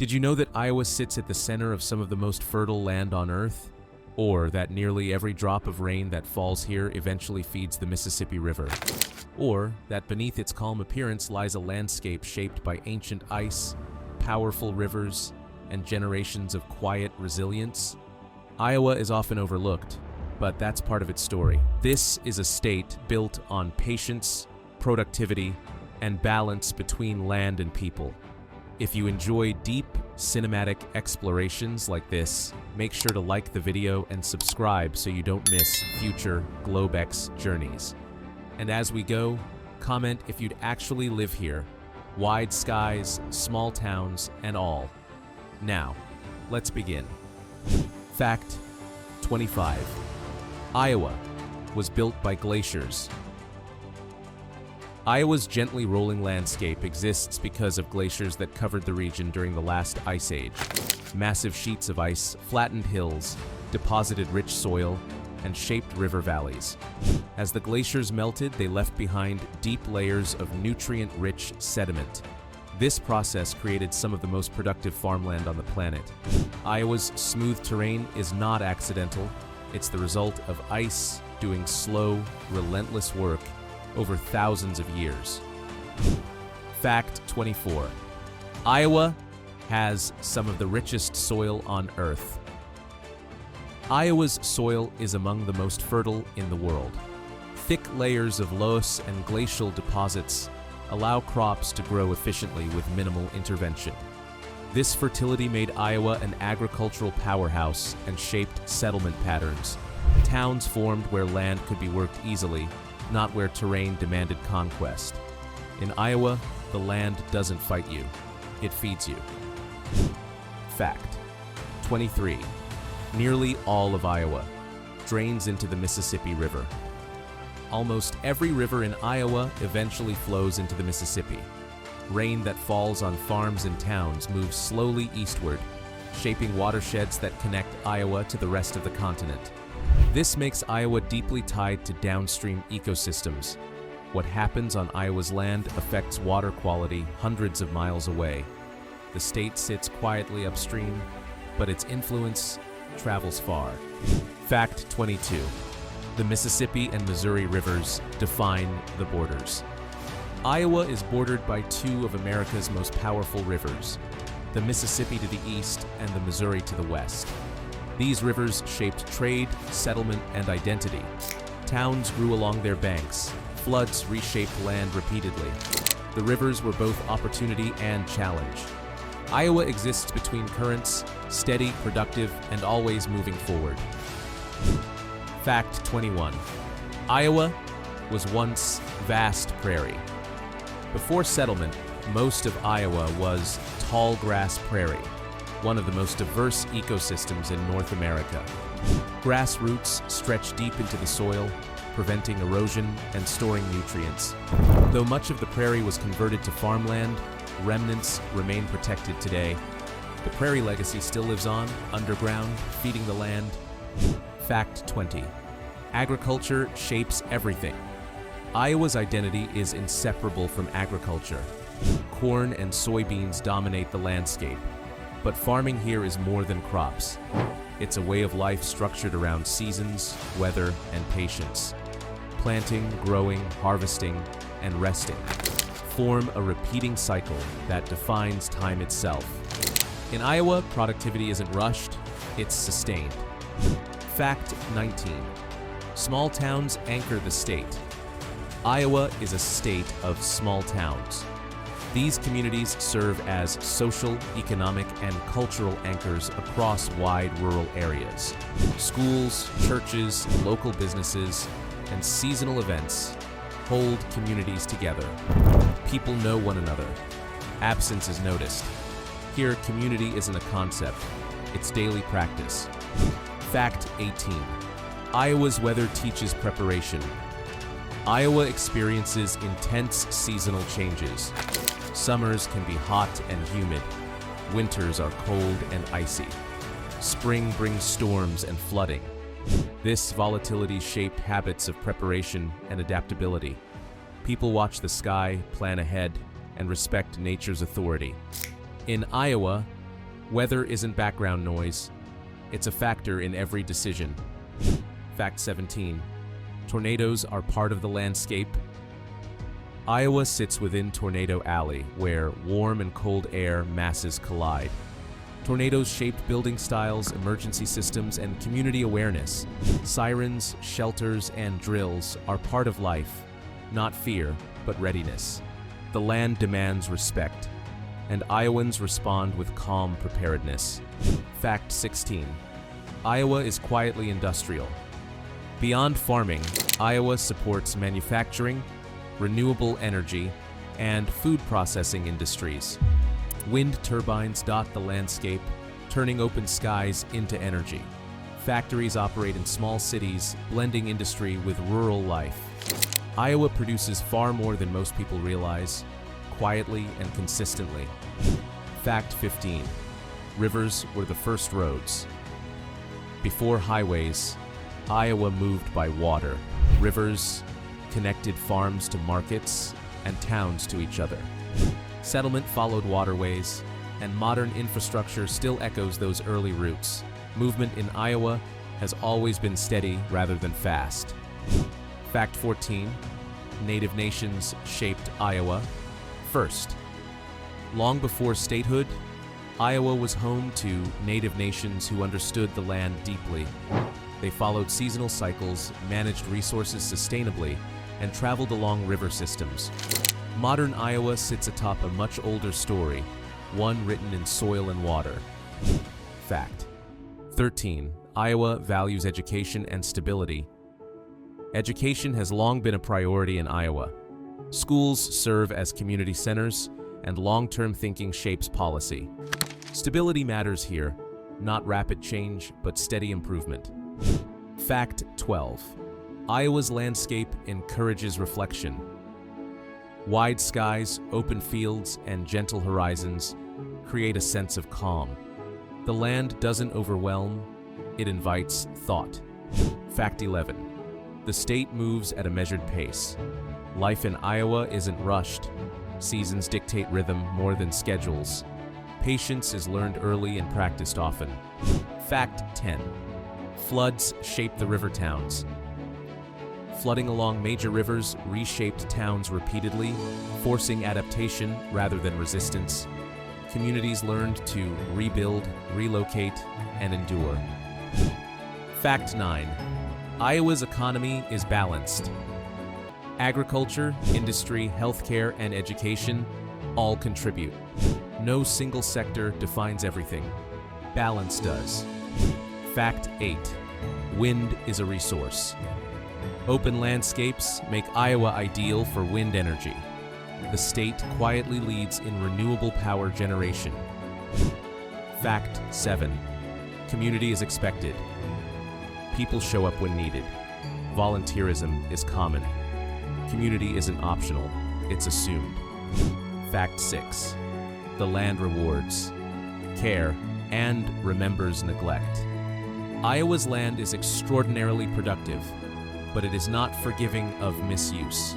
Did you know that Iowa sits at the center of some of the most fertile land on Earth? Or that nearly every drop of rain that falls here eventually feeds the Mississippi River? Or that beneath its calm appearance lies a landscape shaped by ancient ice, powerful rivers, and generations of quiet resilience? Iowa is often overlooked, but that's part of its story. This is a state built on patience, productivity, and balance between land and people. If you enjoy deep, cinematic explorations like this, make sure to like the video and subscribe so you don't miss future GlobeX journeys. And as we go, comment if you'd actually live here. Wide skies, small towns, and all. Now, let's begin. Fact 25. Iowa was built by glaciers. Iowa's gently rolling landscape exists because of glaciers that covered the region during the last ice age. Massive sheets of ice flattened hills, deposited rich soil, and shaped river valleys. As the glaciers melted, they left behind deep layers of nutrient-rich sediment. This process created some of the most productive farmland on the planet. Iowa's smooth terrain is not accidental. It's the result of ice doing slow, relentless work over thousands of years. Fact 24. Iowa has some of the richest soil on Earth. Iowa's soil is among the most fertile in the world. Thick layers of loess and glacial deposits allow crops to grow efficiently with minimal intervention. This fertility made Iowa an agricultural powerhouse and shaped settlement patterns. Towns formed where land could be worked easily, not where terrain demanded conquest. In Iowa, the land doesn't fight you, it feeds you. Fact 23. Nearly all of Iowa drains into the Mississippi River. Almost every river in Iowa eventually flows into the Mississippi. Rain that falls on farms and towns moves slowly eastward, shaping watersheds that connect Iowa to the rest of the continent. This makes Iowa deeply tied to downstream ecosystems. What happens on Iowa's land affects water quality hundreds of miles away. The state sits quietly upstream, but its influence travels far. Fact 22. The Mississippi and Missouri rivers define the borders. Iowa is bordered by two of America's most powerful rivers, the Mississippi to the east and the Missouri to the west. These rivers shaped trade, settlement, and identity. Towns grew along their banks. Floods reshaped land repeatedly. The rivers were both opportunity and challenge. Iowa exists between currents, steady, productive, and always moving forward. Fact 21. Iowa was once vast prairie. Before settlement, most of Iowa was tall grass prairie, one of the most diverse ecosystems in North America. Grass roots stretch deep into the soil, preventing erosion and storing nutrients. Though much of the prairie was converted to farmland, remnants remain protected today. The prairie legacy still lives on, underground, feeding the land. Fact 20. Agriculture shapes everything. Iowa's identity is inseparable from agriculture. Corn and soybeans dominate the landscape. But farming here is more than crops. It's a way of life structured around seasons, weather, and patience. Planting, growing, harvesting, and resting form a repeating cycle that defines time itself. In Iowa, productivity isn't rushed, it's sustained. Fact 19. Small towns anchor the state. Iowa is a state of small towns. These communities serve as social, economic, and cultural anchors across wide rural areas. Schools, churches, local businesses, and seasonal events hold communities together. People know one another. Absence is noticed. Here, community isn't a concept, it's daily practice. Fact 18. Iowa's weather teaches preparation. Iowa experiences intense seasonal changes. Summers can be hot and humid. Winters are cold and icy. Spring brings storms and flooding. This volatility shaped habits of preparation and adaptability. People watch the sky, plan ahead, and respect nature's authority. In Iowa, Weather isn't background noise. It's a factor in every decision. Fact 17. Tornadoes are part of the landscape. Iowa sits within Tornado Alley, where warm and cold air masses collide. Tornadoes shaped building styles, emergency systems, and community awareness. Sirens, shelters, and drills are part of life, not fear, but readiness. The land demands respect, and Iowans respond with calm preparedness. Fact 16. Iowa is quietly industrial. Beyond farming, Iowa supports manufacturing, renewable energy, and food processing industries. Wind turbines dot the landscape, turning open skies into energy. Factories operate in small cities, blending industry with rural life. Iowa produces far more than most people realize, quietly and consistently. Fact 15. Rivers were the first roads. Before highways, Iowa moved by water. Rivers connected farms to markets and towns to each other. Settlement followed waterways, and modern infrastructure still echoes those early roots. Movement in Iowa has always been steady rather than fast. Fact 14. Native nations shaped Iowa. First, long before statehood, Iowa was home to native nations who understood the land deeply. They followed seasonal cycles, managed resources sustainably, and traveled along river systems. Modern Iowa sits atop a much older story, one written in soil and water. Fact 13. Iowa values education and stability. Education has long been a priority in Iowa. Schools serve as community centers, and long-term thinking shapes policy. Stability matters here, not rapid change, but steady improvement. Fact 12. Iowa's landscape encourages reflection. Wide skies, open fields, and gentle horizons create a sense of calm. The land doesn't overwhelm, it invites thought. Fact 11. The state moves at a measured pace. Life in Iowa isn't rushed. Seasons dictate rhythm more than schedules. Patience is learned early and practiced often. Fact 10. Floods shape the river towns. Flooding along major rivers reshaped towns repeatedly, forcing adaptation rather than resistance. Communities learned to rebuild, relocate, and endure. Fact 9. Iowa's economy is balanced. Agriculture, industry, healthcare, and education all contribute. No single sector defines everything. Balance does. Fact 8. Wind is a resource. Open landscapes make Iowa ideal for wind energy. The state quietly leads in renewable power generation. Fact 7. Community is expected. People show up when needed. Volunteerism is common. Community isn't optional, it's assumed. Fact 6. The land rewards care and remembers neglect. Iowa's land is extraordinarily productive, but it is not forgiving of misuse.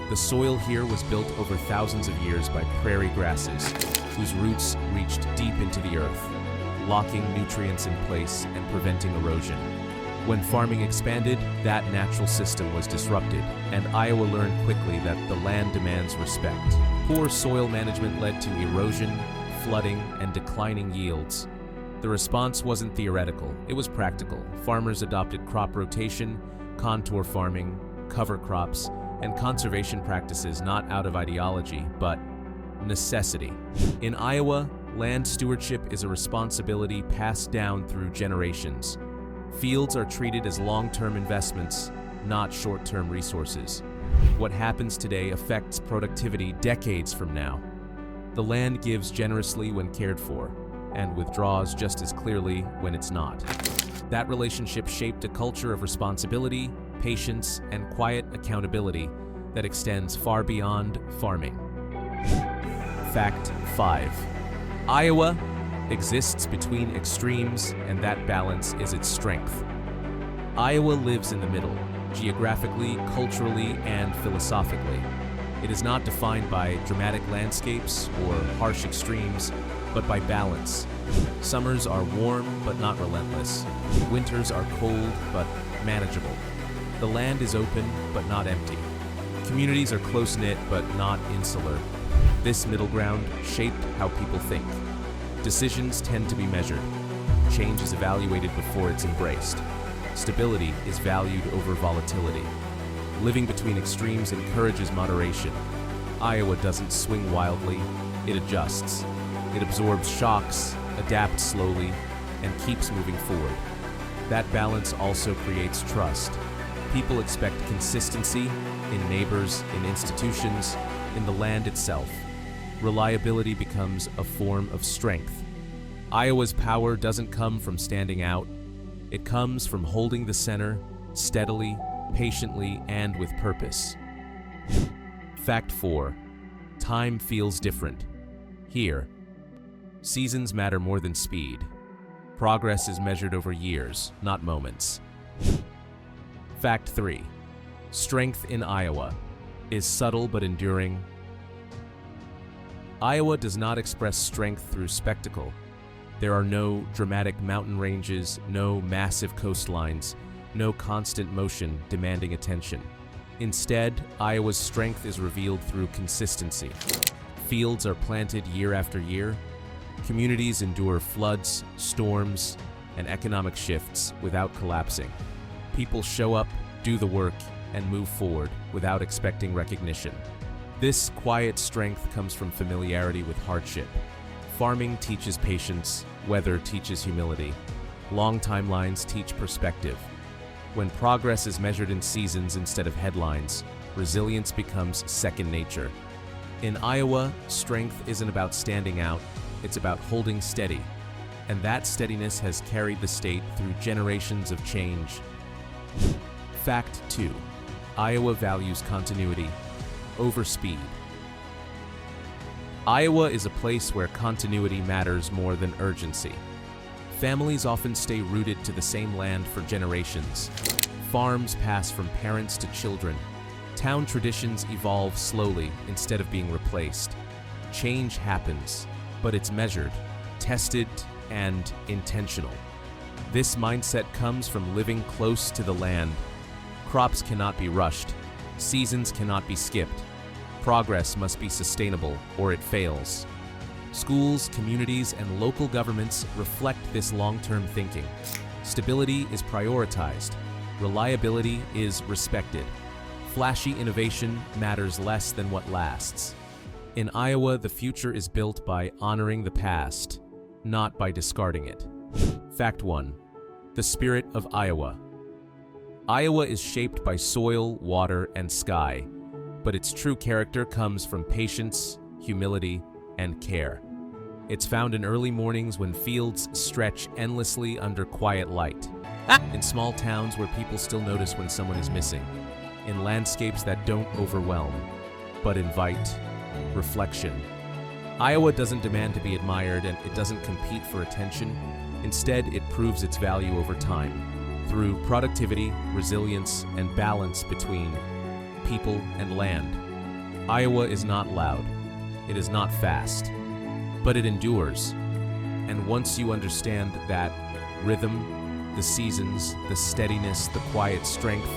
The soil here was built over thousands of years by prairie grasses, whose roots reached deep into the earth, locking nutrients in place and preventing erosion. When farming expanded, that natural system was disrupted, and Iowa learned quickly that the land demands respect. Poor soil management led to erosion, flooding, and declining yields. The response wasn't theoretical, it was practical. Farmers adopted crop rotation, contour farming, cover crops, and conservation practices not out of ideology, but necessity. In Iowa, land stewardship is a responsibility passed down through generations. Fields are treated as long-term investments, not short-term resources. What happens today affects productivity decades from now. The land gives generously when cared for, and withdraws just as clearly when it's not. That relationship shaped a culture of responsibility, patience, and quiet accountability that extends far beyond farming. Fact 5. Iowa exists between extremes, and that balance is its strength. Iowa lives in the middle, geographically, culturally, and philosophically. It is not defined by dramatic landscapes or harsh extremes, but by balance. Summers are warm but not relentless. Winters are cold but manageable. The land is open but not empty. Communities are close-knit but not insular. This middle ground shaped how people think. Decisions tend to be measured. Change is evaluated before it's embraced. Stability is valued over volatility. Living between extremes encourages moderation. Iowa doesn't swing wildly, it adjusts. It absorbs shocks, adapts slowly, and keeps moving forward. That balance also creates trust. People expect consistency in neighbors, in institutions, in the land itself. Reliability becomes a form of strength. Iowa's power doesn't come from standing out. It comes from holding the center steadily, patiently, and with purpose. Fact 4. Time feels different. Here, seasons matter more than speed. Progress is measured over years, not moments. Fact 3. Strength in Iowa is subtle but enduring. Iowa does not express strength through spectacle. There are no dramatic mountain ranges, no massive coastlines, no constant motion demanding attention. Instead, Iowa's strength is revealed through consistency. Fields are planted year after year. Communities endure floods, storms, and economic shifts without collapsing. People show up, do the work, and move forward without expecting recognition. This quiet strength comes from familiarity with hardship. Farming teaches patience, weather teaches humility. Long timelines teach perspective. When progress is measured in seasons instead of headlines, resilience becomes second nature. In Iowa, strength isn't about standing out, it's about holding steady. And that steadiness has carried the state through generations of change. Fact 2. Iowa values continuity over speed. Iowa is a place where continuity matters more than urgency. Families often stay rooted to the same land for generations. Farms pass from parents to children. Town traditions evolve slowly instead of being replaced. Change happens, but it's measured, tested, and intentional. This mindset comes from living close to the land. Crops cannot be rushed. Seasons cannot be skipped. Progress must be sustainable or it fails. Schools, communities, and local governments reflect this long-term thinking. Stability is prioritized. Reliability is respected. Flashy innovation matters less than what lasts. In Iowa, the future is built by honoring the past, not by discarding it. Fact 1. The spirit of Iowa. Iowa is shaped by soil, water, and sky, but its true character comes from patience, humility, and care. It's found in early mornings when fields stretch endlessly under quiet light, in small towns where people still notice when someone is missing, in landscapes that don't overwhelm, but invite reflection. Iowa doesn't demand to be admired, and it doesn't compete for attention. Instead, it proves its value over time, through productivity, resilience, and balance between people and land. Iowa is not loud. It is not fast, but it endures. And once you understand that rhythm, the seasons, the steadiness, the quiet strength,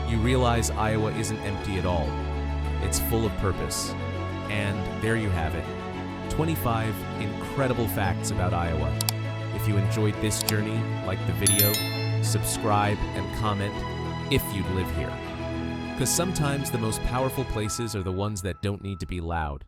you realize Iowa isn't empty at all. It's full of purpose. And there you have it. 25 incredible facts about Iowa. If you enjoyed this journey, like the video, subscribe and comment if you'd live here. Because sometimes the most powerful places are the ones that don't need to be loud.